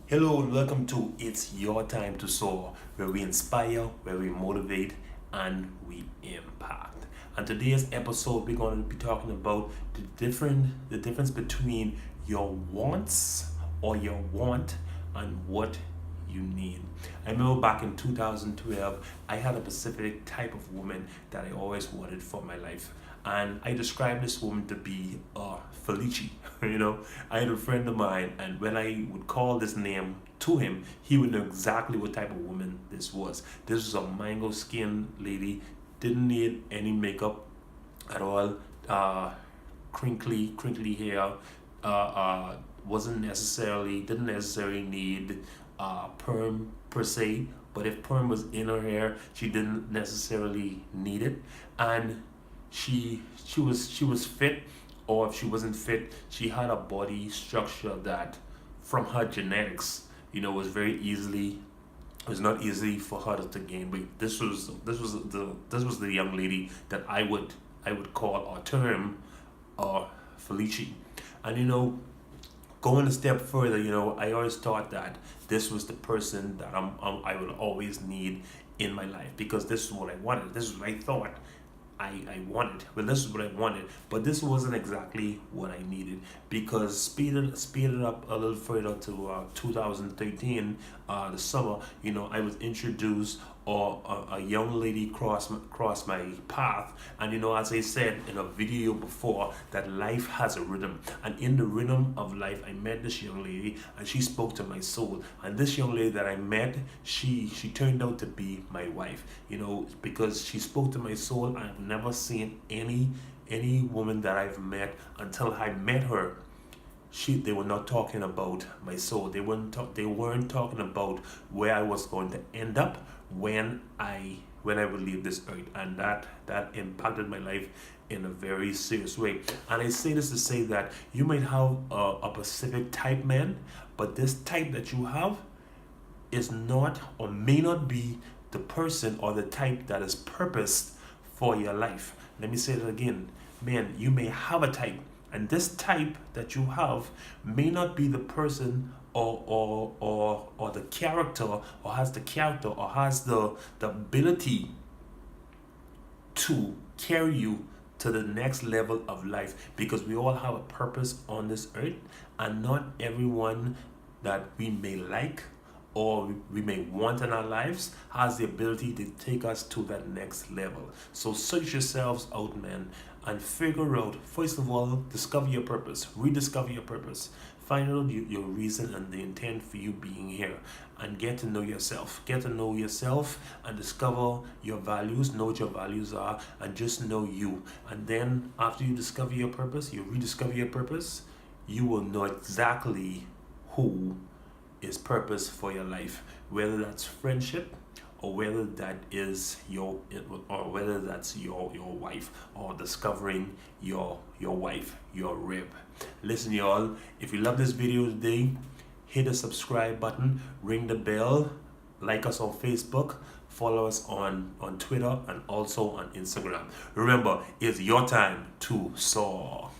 Hello and welcome to It's Your Time to Soar, where we inspire, where we motivate, and we impact. And today's episode, we're going to be talking about the difference between your wants or your want and what you need. I remember back in 2012, I had a specific type of woman that I always wanted for my life. And I described this woman to be Felici. I had a friend of mine, and when I would call this name to him, he would know exactly what type of woman this was. This was a mango skin lady, didn't need any makeup at all, crinkly hair, didn't necessarily need perm per se, but if perm was in her hair, she didn't necessarily need it. And she was fit, or if she wasn't fit, she had a body structure that from her genetics, was very easily it was not easy for her to gain weight. This was the young lady that I would call or term Felici. And going a step further, I always thought that this was the person that I would always need in my life, because this is what I wanted. This is what I thought I wanted. Well, this is what I wanted, but this wasn't exactly what I needed, because speed it up a little further to 2013, the summer. I was introduced, or a young lady crossed my path, and as I said in a video before, that life has a rhythm, and in the rhythm of life, I met this young lady, and she spoke to my soul. And this young lady that I met, she turned out to be my wife. Because she spoke to my soul. I've never seen any woman that I've met until I met her. They were not talking about my soul. They weren't talking about where I was going to end up when I would leave this earth. And that impacted my life in a very serious way. And I say this to say that you might have a specific type man, but this type that you have is not, or may not be, the person or the type that is purposed for your life. Let me say that again. Man, you may have a type, and this type that you have may not be the person, or the character, or has the character, or has the ability to carry you to the next level of life, because we all have a purpose on this earth, and not everyone that we may like or we may want in our lives has the ability to take us to that next level. So search yourselves out, man, and figure out, first of all, discover your purpose, rediscover your purpose, find out your reason and the intent for you being here, and get to know yourself. Get to know yourself and discover your values, know what your values are, and just know you. And then after you discover your purpose, you rediscover your purpose, you will know exactly who is purpose for your life, whether that's friendship, or whether that is or whether that's your wife, or discovering your wife, your rib. Listen, y'all, if you love this video today, hit the subscribe button, ring the bell, like us on Facebook, follow us on Twitter, and also on Instagram. Remember, it's your time to soar.